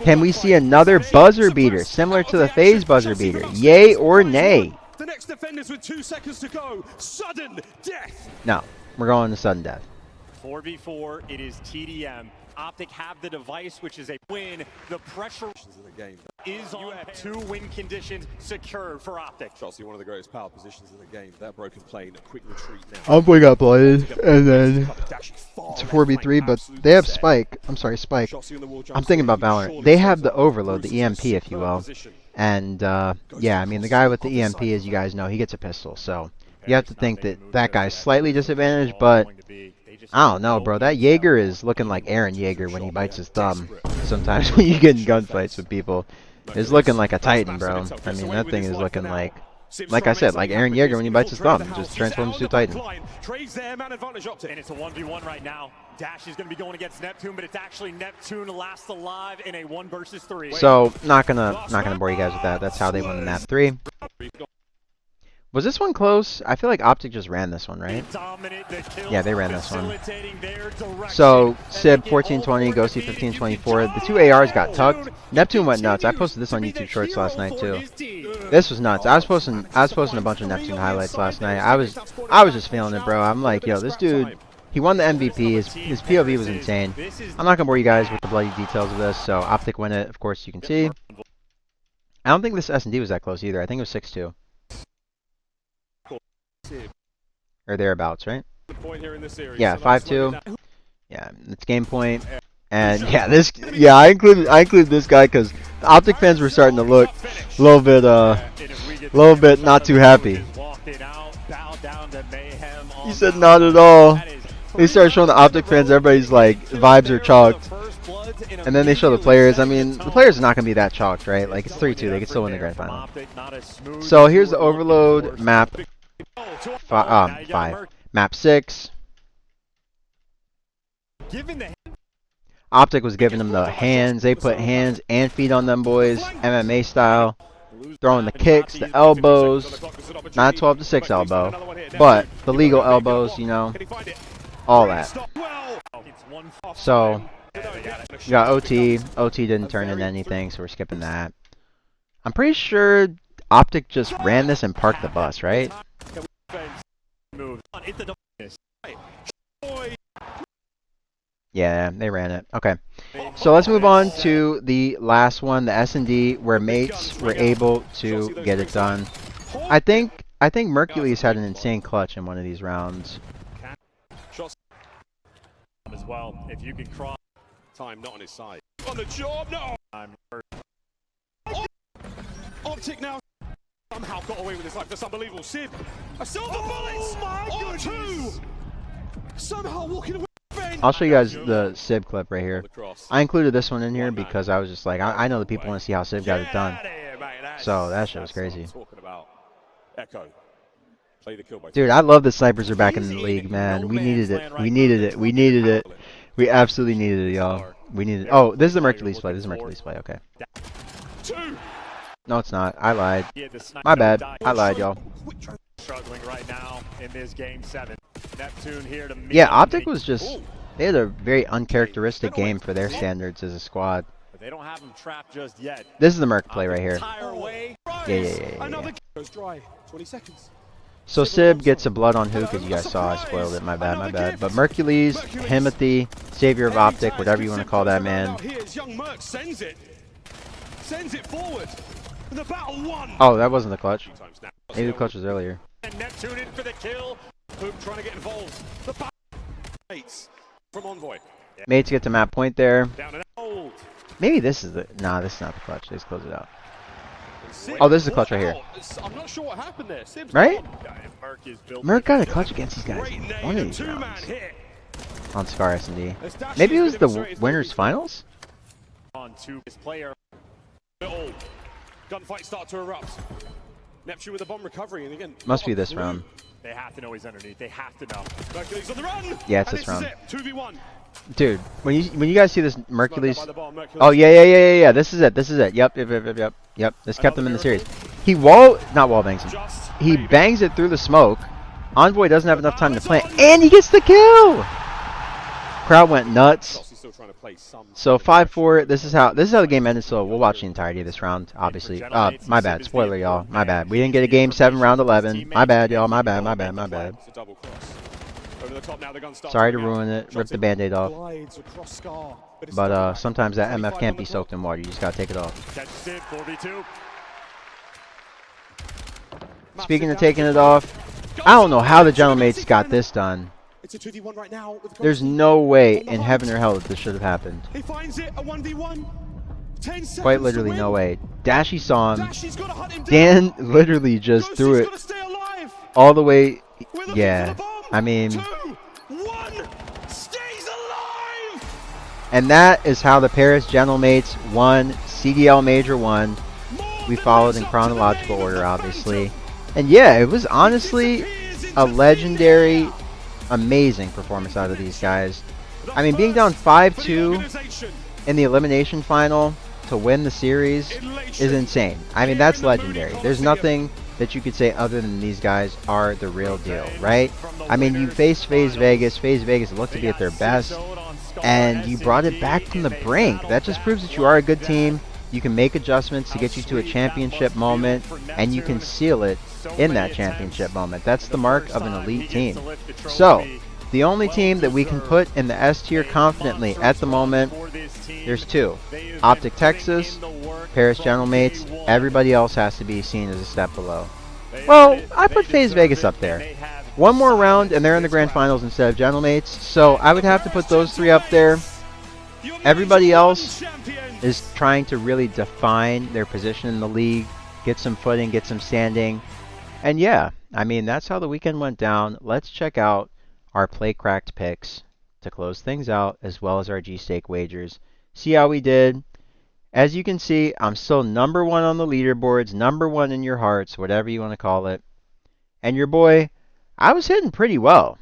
Speaker 1: Can we see another buzzer beater similar to the FaZe buzzer beater? Yay or nay?
Speaker 3: The next defenders with 2 seconds to go. Sudden death.
Speaker 1: No, we're going to sudden death.
Speaker 3: 4v4, it is TDM. OpTic have the device, which is a win. The pressure is on. You have 2 win conditions secured for OpTic.
Speaker 6: Shotzzy, one of the greatest power positions in the game. That broken plane, a quick retreat now.
Speaker 1: Envoy got blooded, and then it's a 4v3, but they have Spike. I'm sorry, Spike. I'm thinking about Valorant. They have the overload, the EMP, if you will. And, yeah, I mean, the guy with the EMP, as you guys know, he gets a pistol. So you have to think that that guy's slightly disadvantaged, but I don't know, bro. That Jaeger is looking like Aaron Jaeger when he bites his thumb. Sometimes when you get in gunfights with people, it's looking like a Titan, bro. I mean, that thing is looking like I said, like Aaron Jaeger when he bites his thumb, just transforms to a Titan.
Speaker 3: And it's a 1v1 right now. Dash is going to be going against Neptune, but it's actually Neptune last alive in a 1 versus 3.
Speaker 1: So not gonna bore you guys with that. That's how they won the map 3. Was this one close? I feel like OpTic just ran this one, right? Yeah, they ran this one. So, Sib 1420, Ghosty 1524. The 2 ARs got tucked. Neptune went nuts. I posted this on YouTube Shorts last night too. This was nuts. I was posting a bunch of Neptune highlights last night. I was just feeling it, bro. I'm like, yo, this dude, he won the MVP. His POV was insane. I'm not gonna bore you guys with the bloody details of this. So OpTic win it, of course you can see. I don't think this S&D was that close either. I think it was 6-2. Or thereabouts, right? Yeah, 5-2. Yeah, it's game point. And yeah, I included this guy because the OpTic fans were starting to look a little bit not too happy. He said not at all. They started showing the OpTic fans, everybody's like vibes are chalked. And then they show the players. I mean, the players are not going to be that chalked, right? Like it's 3-2, they can still win the grand final. So here's the overload map. 5. Map 6.
Speaker 3: Given the
Speaker 1: OpTic was giving them the hands. They put hands and feet on them boys, MMA style. Throwing the kicks, the elbows. Not 12 to 6 elbow, but the legal elbows, you know, all that. So, we got OT. OT didn't turn into anything, so we're skipping that. I'm pretty sure OpTic just ran this and parked the bus, right? Yeah, they ran it. Okay. So let's move on to the last one, the S&D, where mates were able to get it done. I think Mercules had an insane clutch in one of these rounds.
Speaker 3: as well. If you can cross
Speaker 6: Time not on his side.
Speaker 3: on the job, no.
Speaker 6: OpTic now somehow got away with his life. That's unbelievable. Simp, a silver bullet.
Speaker 3: Oh my goodness!
Speaker 6: Somehow walking away.
Speaker 1: I'll show you guys the Sib clip right here.
Speaker 6: The cross.
Speaker 1: I included this one in here because I was just like, I know the people want to see how Sib got it done. So that shit was crazy.
Speaker 6: Talking about Echo. Play the kill by
Speaker 1: Dude, I love the snipers are back in the league, man. We needed it. We needed it. We needed it. We absolutely needed it, y'all. We needed it. Oh, this is the Mercules play. This is the Mercules play. Okay. No, it's not. I lied. My bad. I lied, y'all.
Speaker 3: Struggling right now in this game 7. Neptune here to
Speaker 1: Yeah, OpTic was just... They had a very uncharacteristic game for their standards as a squad.
Speaker 3: But they don't have him trapped just yet.
Speaker 1: This is the Merc play right here. Yeah.
Speaker 6: Another goes dry. 20 seconds.
Speaker 1: So Sib gets a blood on Hook, as you guys saw. I spoiled it. My bad. But Mercules, Himothy, Savior of OpTic, whatever you want to call that man.
Speaker 6: Here's young Merc sends it forward. The battle won.
Speaker 1: Oh, that wasn't the clutch. Maybe the clutch was earlier.
Speaker 3: And Neptune in for the kill.
Speaker 6: Hoop trying to get involved. The battle mates from Envoy.
Speaker 1: Mates get to map point there.
Speaker 3: Down and old.
Speaker 1: Maybe this is the... Nah, this is not the clutch. Let's close it out. Oh, this is the clutch right here.
Speaker 6: I'm not sure what happened there. Sim's
Speaker 1: Right?
Speaker 3: Merc is built.
Speaker 1: Merc got a clutch against these guys in one of these rounds. On Scar S&D. Maybe it was the winners finals?
Speaker 3: On to his player.
Speaker 6: Old. Gunfight start to erupt. Neptune with a bomb recovery, and again.
Speaker 1: Must be this round.
Speaker 3: They have to know he's underneath. They have to know.
Speaker 6: Mercules on the run.
Speaker 1: Yeah, it's this round.
Speaker 6: 2v1.
Speaker 1: Dude, when you guys see this Mercules...
Speaker 6: By the ball, Mercules.
Speaker 1: Oh, yeah. This is it. Yep. This kept him in the series. He not wall bangs him. He bangs it through the smoke. Envoy doesn't have enough time to plant, and he gets the kill! Crowd went nuts.
Speaker 6: Shotzzy still trying to play some.
Speaker 1: So 5-4. This is how the game ended. So we'll watch the entirety of this round. Obviously, my bad. Spoiler, y'all. My bad. We didn't get a game 7, round 11. My bad, y'all. My bad.
Speaker 6: It's a double cross. Over the top now, the gun starts
Speaker 1: Sorry to
Speaker 6: coming out.
Speaker 1: ruin it. Rip the band-aid off.
Speaker 6: Glides across Scar, it's
Speaker 1: But
Speaker 6: still
Speaker 1: sometimes that MF
Speaker 6: 25
Speaker 1: can't
Speaker 6: on
Speaker 1: be
Speaker 6: the
Speaker 1: soaked in water. You just gotta take it off.
Speaker 3: Catch Sid, 4v2.
Speaker 1: Speaking of taking it off, I don't know how the Gentlemates got this done.
Speaker 6: It's a 2v1 right now. With the
Speaker 1: There's
Speaker 6: cross.
Speaker 1: no way in heaven or hell that this should have happened.
Speaker 6: He finds it, a 1v1. 10 seconds
Speaker 1: Quite
Speaker 6: to
Speaker 1: literally
Speaker 6: win.
Speaker 1: no way. Dashy saw him.
Speaker 6: Dashy's gotta hunt him
Speaker 1: Dan
Speaker 6: down.
Speaker 1: literally just threw
Speaker 6: Ghostie's
Speaker 1: it
Speaker 6: gotta stay alive.
Speaker 1: all the way.
Speaker 6: We're looking
Speaker 1: Yeah,
Speaker 6: for the bomb.
Speaker 1: I mean,
Speaker 6: 2, 1, stays alive.
Speaker 1: and that is how the Paris Gentlemates won CDL Major 1. We followed in chronological order, obviously. And yeah, it was honestly a legendary, amazing performance out of these guys. I mean, being down 5-2 in the elimination final to win the series is insane. I mean, that's legendary. There's nothing that you could say other than these guys are the real deal, right? I mean, you faced FaZe Vegas. FaZe Vegas looked to be at their best, and you brought it back from the brink. That just proves that you are a good team. You can make adjustments to get you to a championship moment, and you can seal it in that championship moment. That's the mark of an elite team. So, the only team that we can put in the S tier confidently at the moment, there's 2. OpTic Texas, Paris Gentlemates. Everybody else has to be seen as a step below. Well, I put FaZe Vegas up there. One more round and they're in the grand finals instead of Gentlemates, so I would have to put those 3 up there. Everybody else is trying to really define their position in the league, get some footing, get some standing. And yeah, I mean, that's how the weekend went down. Let's check out our play cracked picks to close things out, as well as our G-Stake wagers. See how we did. As you can see, I'm still number 1 on the leaderboards, number 1 in your hearts, whatever you want to call it. And your boy, I was hitting pretty well.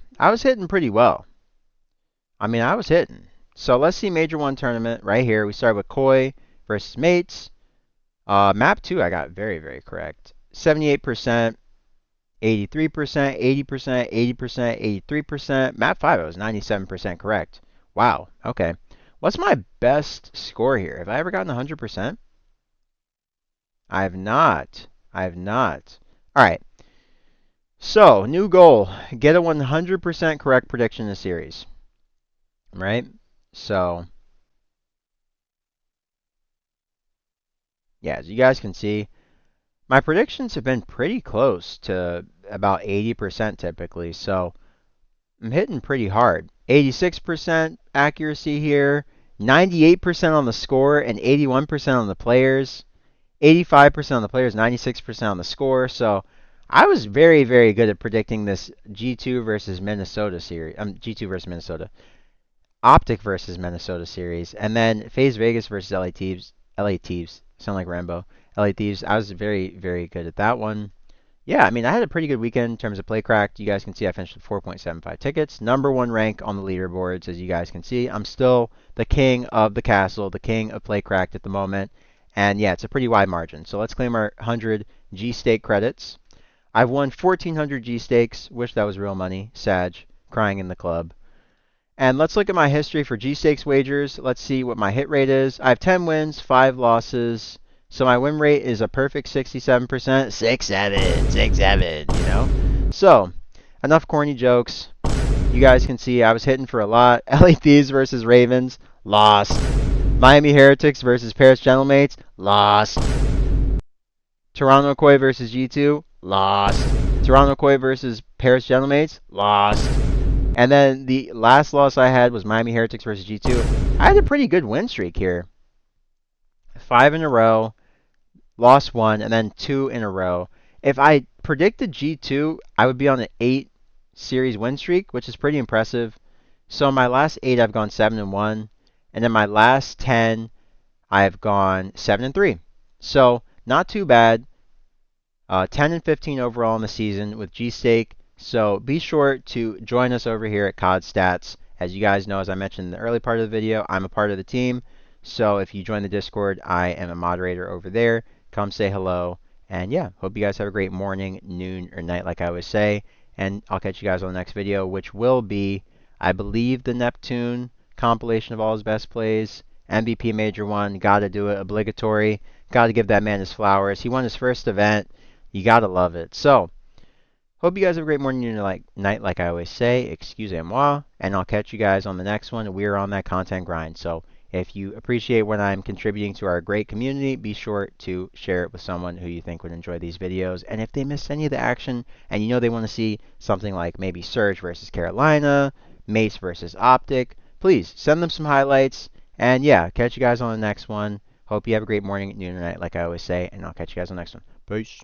Speaker 1: I mean, I was hitting. So let's see Major 1 tournament right here. We start with Koi versus Mates. Map 2 I got very, very correct. 78%, 83%, 80%, 80%, 83%. Map 5 I was 97% correct. Wow, okay. What's my best score here? Have I ever gotten 100%? I have not. I have not. All right. So, new goal. Get a 100% correct prediction in the series. Right? So, yeah, as you guys can see, my predictions have been pretty close to about 80% typically. So, I'm hitting pretty hard. 86% accuracy here, 98% on the score, and 81% on the players. 85% on the players, 96% on the score. So I was very, very good at predicting this G2 versus Minnesota series. G2 versus Minnesota. OpTic versus Minnesota series. And then FaZe Vegas versus LA Thieves. LA Thieves. Sound like Rambo. LA Thieves. I was very, very good at that one. Yeah, I mean, I had a pretty good weekend in terms of play cracked. You guys can see I finished with 4.75 tickets. Number 1 rank on the leaderboards, as you guys can see. I'm still the king of the castle, the king of play cracked at the moment. And yeah, it's a pretty wide margin. So let's claim our 100 G-Stake credits. I've won 1,400 G-Stakes. Wish that was real money. Sag. Crying in the club. And let's look at my history for G-Stakes wagers. Let's see what my hit rate is. I have 10 wins, 5 losses. So my win rate is a perfect 67%. 6-7, 6-7, you know? So, enough corny jokes. You guys can see I was hitting for a lot. LA Thieves versus Ravens. Lost. Miami Heretics versus Paris Gentlemates. Lost. Toronto Koi versus G2. Lost. Toronto Koi versus Paris Gentlemates. Lost. And then the last loss I had was Miami Heretics versus G2. I had a pretty good win streak here. 5 in a row. Lost 1, and then 2 in a row. If I predicted G2, I would be on an 8 series win streak, which is pretty impressive. So my last 8, I've gone 7-1, and then my last 10, I've gone 7-3. So not too bad. 10-15 overall in the season with G-Stake. So be sure to join us over here at COD Stats. As you guys know, as I mentioned in the early part of the video, I'm a part of the team. So if you join the Discord, I am a moderator over there. Come say hello. And yeah, hope you guys have a great morning, noon, or night, like I always say. And I'll catch you guys on the next video, which will be, I believe, the Neptune compilation of all his best plays. MVP Major 1, gotta do it, obligatory. Gotta give that man his flowers. He won his first event. You gotta love it. So, hope you guys have a great morning, noon, or night, like I always say. Excusez-moi. And I'll catch you guys on the next one. We're on that content grind. So, if you appreciate what I'm contributing to our great community, be sure to share it with someone who you think would enjoy these videos. And if they missed any of the action and you know they want to see something like maybe Surge versus Carolina, Mace versus OpTic, please send them some highlights. And yeah, catch you guys on the next one. Hope you have a great morning, noon, or night, like I always say. And I'll catch you guys on the next one. Peace.